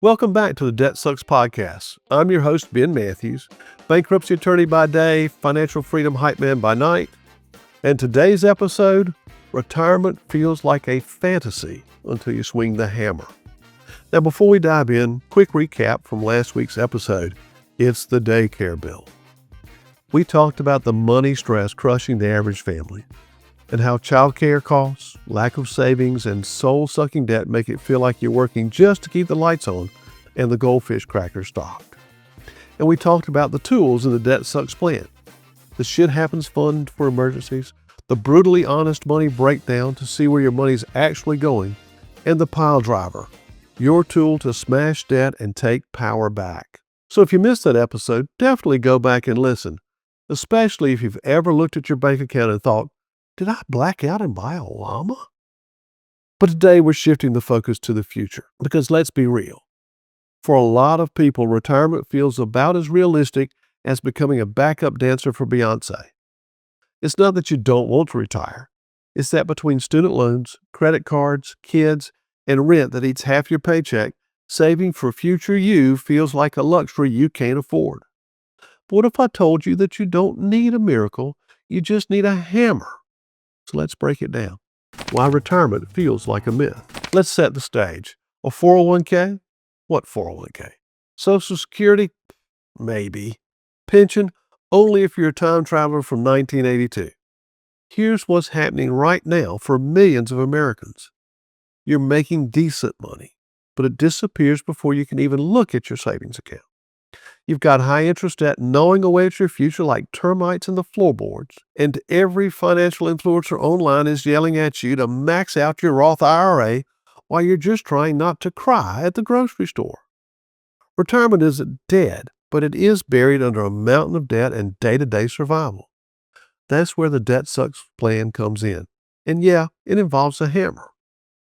Welcome back to the Debt Sucks podcast. I'm your host, Ben Matthews, bankruptcy attorney by day, financial freedom hype man by night. And today's episode, retirement feels like a fantasy until you swing the hammer. Now, before we dive in, quick recap from last week's episode. It's the daycare bill. We talked about the money stress crushing the average family and how childcare costs, lack of savings, and soul-sucking debt make it feel like you're working just to keep the lights on and the goldfish crackers stocked. And we talked about the tools in the Debt Sucks plan. The Shit Happens Fund for emergencies, the brutally honest money breakdown to see where your money's actually going, and the pile driver, your tool to smash debt and take power back. So if you missed that episode, definitely go back and listen, especially if you've ever looked at your bank account and thought, did I black out and buy a llama? But today we're shifting the focus to the future because let's be real. For a lot of people, retirement feels about as realistic as becoming a backup dancer for Beyonce. It's not that you don't want to retire. It's that between student loans, credit cards, kids, and rent that eats half your paycheck, saving for future you feels like a luxury you can't afford. But what if I told you that you don't need a miracle, you just need a hammer? So let's break it down. Why retirement feels like a myth. Let's set the stage. A 401k? What 401k? Social Security? Maybe. Pension? Only if you're a time traveler from 1982. Here's what's happening right now for millions of Americans. You're making decent money, but it disappears before you can even look at your savings account. You've got high interest debt gnawing away at your future like termites in the floorboards, and every financial influencer online is yelling at you to max out your Roth IRA while you're just trying not to cry at the grocery store. Retirement isn't dead, but it is buried under a mountain of debt and day-to-day survival. That's where the Debt Sucks plan comes in. And yeah, it involves a hammer.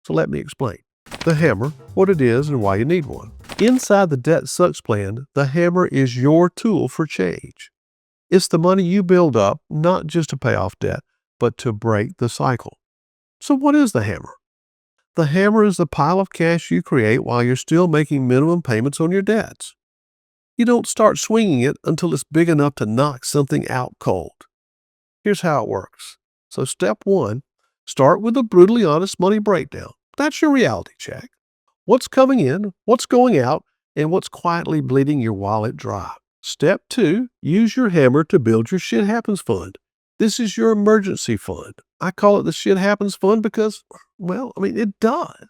So let me explain. The hammer, what it is and why you need one. Inside the Debt Sucks plan, the hammer is your tool for change. It's the money you build up, not just to pay off debt, but to break the cycle. So what is the hammer? The hammer is the pile of cash you create while you're still making minimum payments on your debts. You don't start swinging it until it's big enough to knock something out cold. Here's how it works. So step one, start with a brutally honest money breakdown. That's your reality check. What's coming in, what's going out, and what's quietly bleeding your wallet dry. Step two, use your hammer to build your Shit Happens Fund. This is your emergency fund. I call it the Shit Happens Fund because, it does.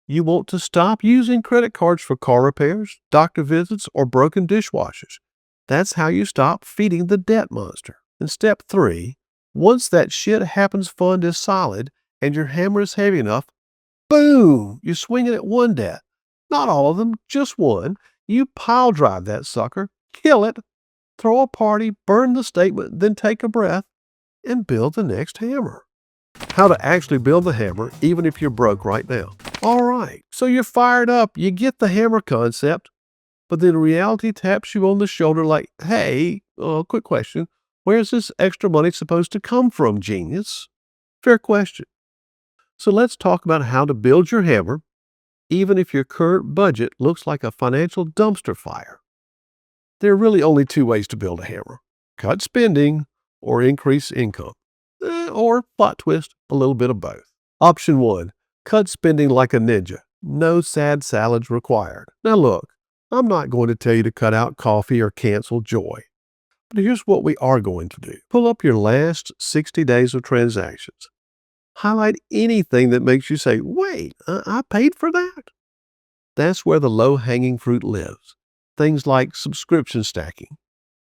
You want to stop using credit cards for car repairs, doctor visits, or broken dishwashers. That's how you stop feeding the debt monster. And step three, once that Shit Happens Fund is solid and your hammer is heavy enough, boom, you swing it at one debt. Not all of them, just one. You pile drive that sucker, kill it, throw a party, burn the statement, then take a breath, and build the next hammer. How to actually build the hammer, even if you're broke right now. All right, so you're fired up, you get the hammer concept, but then reality taps you on the shoulder like, hey, quick question, where's this extra money supposed to come from, genius? Fair question. So let's talk about how to build your hammer, even if your current budget looks like a financial dumpster fire. There are really only two ways to build a hammer: cut spending or increase income. Or, plot twist, a little bit of both. Option one, cut spending like a ninja. No sad salads required. Now look, I'm not going to tell you to cut out coffee or cancel joy. But here's what we are going to do. Pull up your last 60 days of transactions. Highlight anything that makes you say, wait, I paid for that? That's where the low-hanging fruit lives. Things like subscription stacking.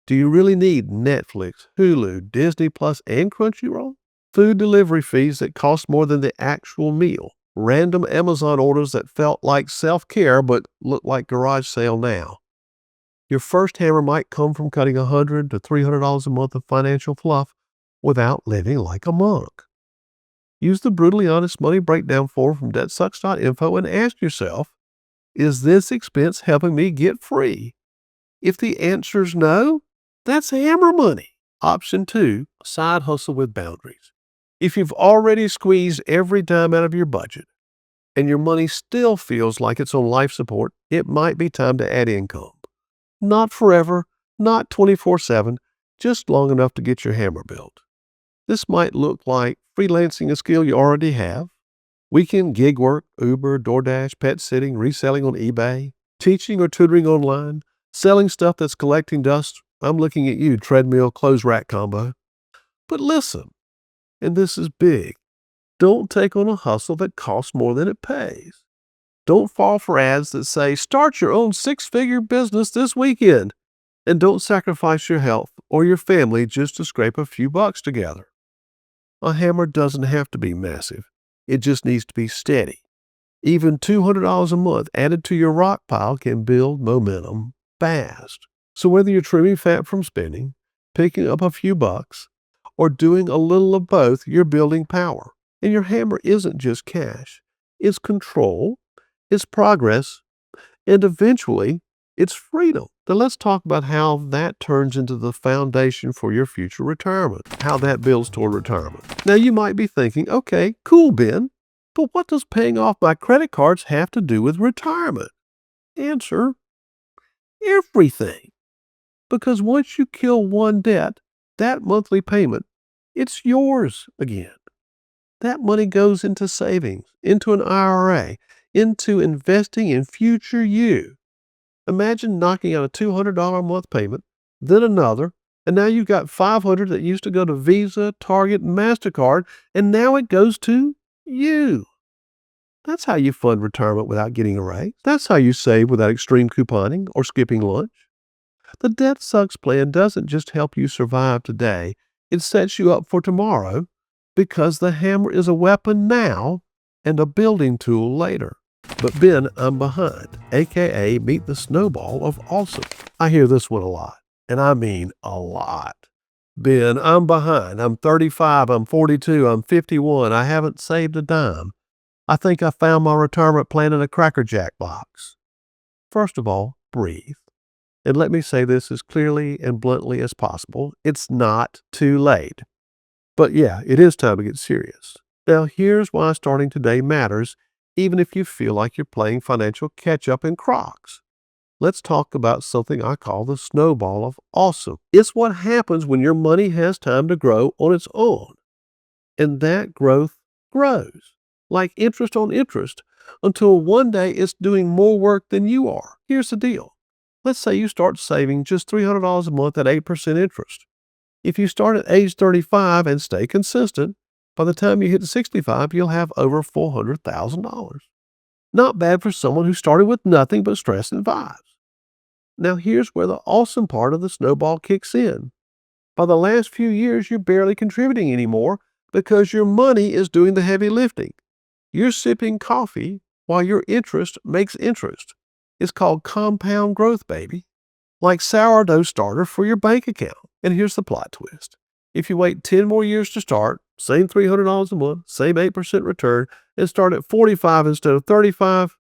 Do you really need Netflix, Hulu, Disney Plus, and Crunchyroll? Food delivery fees that cost more than the actual meal. Random Amazon orders that felt like self-care but look like garage sale now. Your first hammer might come from cutting $100 to $300 a month of financial fluff without living like a monk. Use the brutally honest money breakdown form from debtsucks.info and ask yourself, is this expense helping me get free? If the answer's no, that's hammer money. Option two, side hustle with boundaries. If you've already squeezed every dime out of your budget, and your money still feels like it's on life support, it might be time to add income. Not forever, not 24/7, just long enough to get your hammer built. This might look like freelancing a skill you already have, weekend gig work, Uber, DoorDash, pet sitting, reselling on eBay, teaching or tutoring online, selling stuff that's collecting dust. I'm looking at you, treadmill, clothes rack combo. But listen, and this is big, don't take on a hustle that costs more than it pays. Don't fall for ads that say, start your own six-figure business this weekend. And don't sacrifice your health or your family just to scrape a few bucks together. A hammer doesn't have to be massive. It just needs to be steady. Even $200 a month added to your rock pile can build momentum fast. So whether you're trimming fat from spending, picking up a few bucks, or doing a little of both, you're building power. And your hammer isn't just cash. It's control, it's progress, and eventually, it's freedom. Now let's talk about how that turns into the foundation for your future retirement, how that builds toward retirement. Now you might be thinking, okay, cool, Ben, but what does paying off my credit cards have to do with retirement? Answer, everything. Because once you kill one debt, that monthly payment, it's yours again. That money goes into savings, into an IRA, into investing in future you. Imagine knocking out a $200 a month payment, then another, and now you've got $500 that used to go to Visa, Target, and MasterCard, and now it goes to you. That's how you fund retirement without getting a raise. That's how you save without extreme couponing or skipping lunch. The Debt Sucks plan doesn't just help you survive today, it sets you up for tomorrow because the hammer is a weapon now and a building tool later. But Ben, I'm behind, aka meet the Snowball of Awesome. I hear this one a lot, and I mean a lot. Ben, I'm behind. I'm 35, I'm 42, I'm 51. I haven't saved a dime. I think I found my retirement plan in a Cracker Jack box. First of all, breathe. And let me say this as clearly and bluntly as possible. It's not too late. But yeah, it is time to get serious. Now, here's why starting today matters, even if you feel like you're playing financial catch-up in Crocs. Let's talk about something I call the Snowball of Awesome. It's what happens when your money has time to grow on its own. And that growth grows, like interest on interest, until one day it's doing more work than you are. Here's the deal. Let's say you start saving just $300 a month at 8% interest. If you start at age 35 and stay consistent, by the time you hit 65, you'll have over $400,000. Not bad for someone who started with nothing but stress and vibes. Now here's where the awesome part of the snowball kicks in. By the last few years, you're barely contributing anymore because your money is doing the heavy lifting. You're sipping coffee while your interest makes interest. It's called compound growth, baby. Like sourdough starter for your bank account. And here's the plot twist. If you wait 10 more years to start, same $300 a month, same 8% return, and start at 45 instead of 35,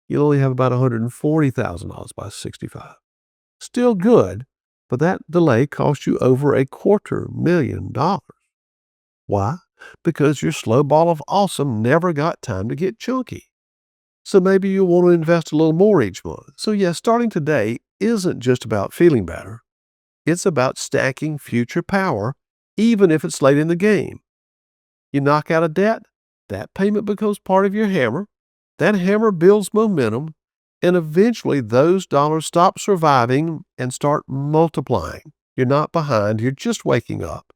you'll only have about $140,000 by 65. Still good, but that delay cost you over $250,000. Why? Because your slow ball of awesome never got time to get chunky. So maybe you'll want to invest a little more each month. So yeah, starting today isn't just about feeling better. It's about stacking future power, even if it's late in the game. You knock out a debt, that payment becomes part of your hammer. That hammer builds momentum, and eventually those dollars stop surviving and start multiplying. You're not behind, you're just waking up.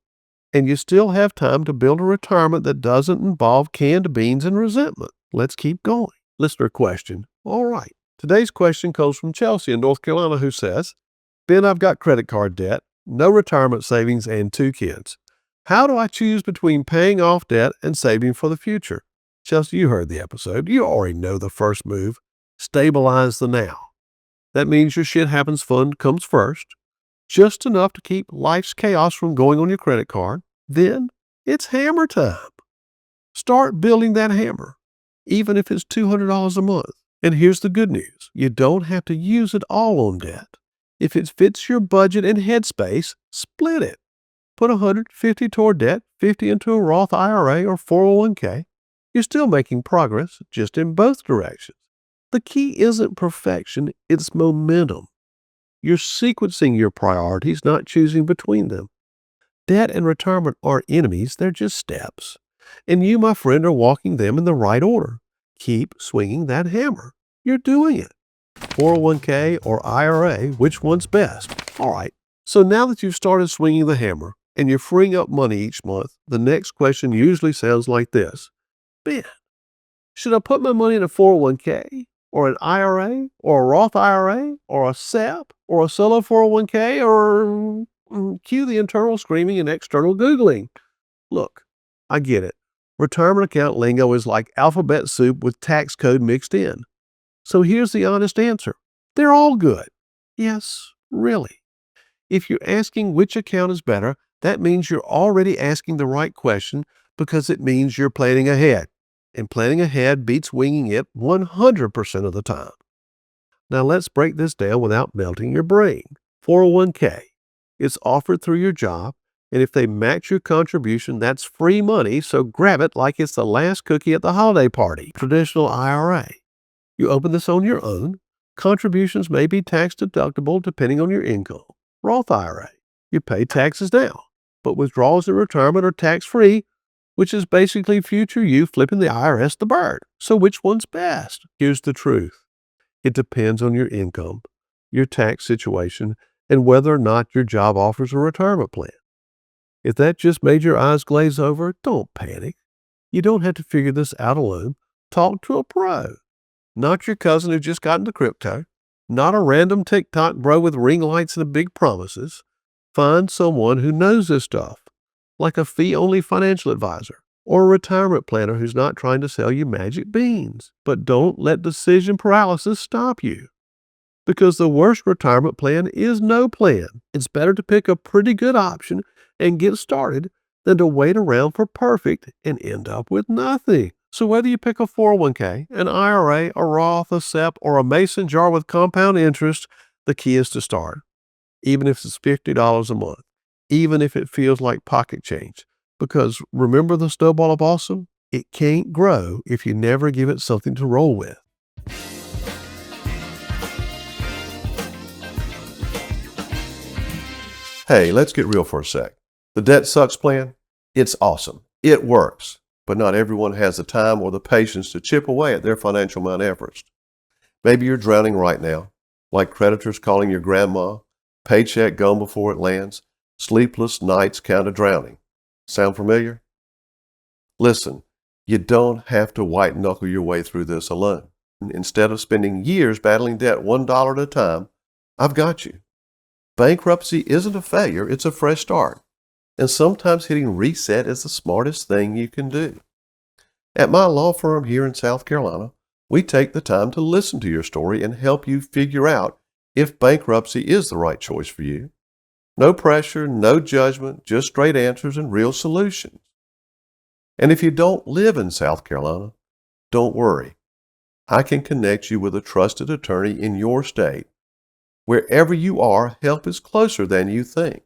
And you still have time to build a retirement that doesn't involve canned beans and resentment. Let's keep going. Listener question. All right. Today's question comes from Chelsea in North Carolina, who says, Ben, I've got credit card debt, no retirement savings, and 2 kids. How do I choose between paying off debt and saving for the future? Chelsea, you heard the episode. You already know the first move. Stabilize the now. That means your shit happens fund comes first, just enough to keep life's chaos from going on your credit card. Then it's hammer time. Start building that hammer, even if it's $200 a month. And here's the good news. You don't have to use it all on debt. If it fits your budget and headspace, split it. Put $150 toward debt, $50 into a Roth IRA or 401k. You're still making progress, just in both directions. The key isn't perfection, it's momentum. You're sequencing your priorities, not choosing between them. Debt and retirement aren't enemies, they're just steps. And you, my friend, are walking them in the right order. Keep swinging that hammer. You're doing it. 401k or IRA, which one's best? All right. So now that you've started swinging the hammer and you're freeing up money each month, the next question usually sounds like this. Ben, should I put my money in a 401k or an IRA or a Roth IRA or a SEP or a solo 401k or cue the internal screaming and external Googling? Look, I get it. Retirement account lingo is like alphabet soup with tax code mixed in. So here's the honest answer. They're all good. Yes, really. If you're asking which account is better, that means you're already asking the right question because it means you're planning ahead. And planning ahead beats winging it 100% of the time. Now let's break this down without melting your brain. 401k. It's offered through your job, and if they match your contribution, that's free money, so grab it like it's the last cookie at the holiday party. Traditional IRA. You open this on your own. Contributions may be tax deductible depending on your income. Roth IRA. You pay taxes now, but withdrawals in retirement are tax-free, which is basically future you flipping the IRS the bird. So which one's best? Here's the truth. It depends on your income, your tax situation, and whether or not your job offers a retirement plan. If that just made your eyes glaze over, don't panic. You don't have to figure this out alone. Talk to a pro. Not your cousin who just got into crypto. Not a random TikTok bro with ring lights and big promises. Find someone who knows this stuff, like a fee-only financial advisor or a retirement planner who's not trying to sell you magic beans. But don't let decision paralysis stop you. Because the worst retirement plan is no plan. It's better to pick a pretty good option and get started than to wait around for perfect and end up with nothing. So whether you pick a 401k, an IRA, a Roth, a SEP, or a mason jar with compound interest, the key is to start. Even if it's $50 a month. Even if it feels like pocket change. Because remember the Snowball of Awesome? It can't grow if you never give it something to roll with. Hey, let's get real for a sec. The Debt Sucks plan, it's awesome. It works. But not everyone has the time or the patience to chip away at their financial Mount Everest. Maybe you're drowning right now, like creditors calling your grandma, paycheck gone before it lands, sleepless nights count as drowning. Sound familiar? Listen, you don't have to white-knuckle your way through this alone. Instead of spending years battling debt $1 at a time, I've got you. Bankruptcy isn't a failure, it's a fresh start. And sometimes hitting reset is the smartest thing you can do. At my law firm here in South Carolina, we take the time to listen to your story and help you figure out if bankruptcy is the right choice for you. No pressure, no judgment, just straight answers and real solutions. And if you don't live in South Carolina, don't worry. I can connect you with a trusted attorney in your state. Wherever you are, help is closer than you think.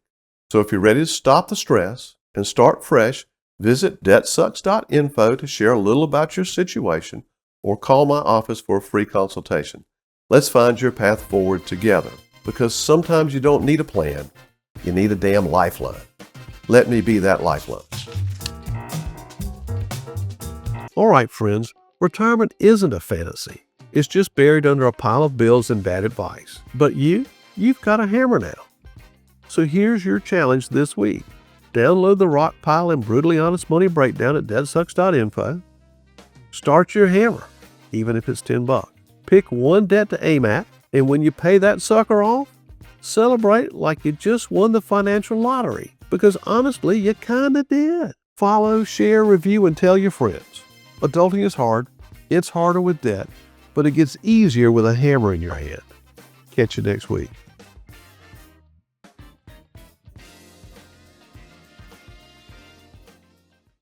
So if you're ready to stop the stress and start fresh, visit debtsucks.info to share a little about your situation or call my office for a free consultation. Let's find your path forward together, because sometimes you don't need a plan, you need a damn lifeline. Let me be that lifeline. All right, friends, retirement isn't a fantasy. It's just buried under a pile of bills and bad advice. But you've got a hammer now. So here's your challenge this week. Download the Rock Pile and Brutally Honest Money Breakdown at debtsucks.info. Start your hammer, even if it's $10. Pick one debt to aim at, and when you pay that sucker off, celebrate like you just won the financial lottery. Because honestly, you kinda did. Follow, share, review, and tell your friends. Adulting is hard. It's harder with debt, but it gets easier with a hammer in your hand. Catch you next week.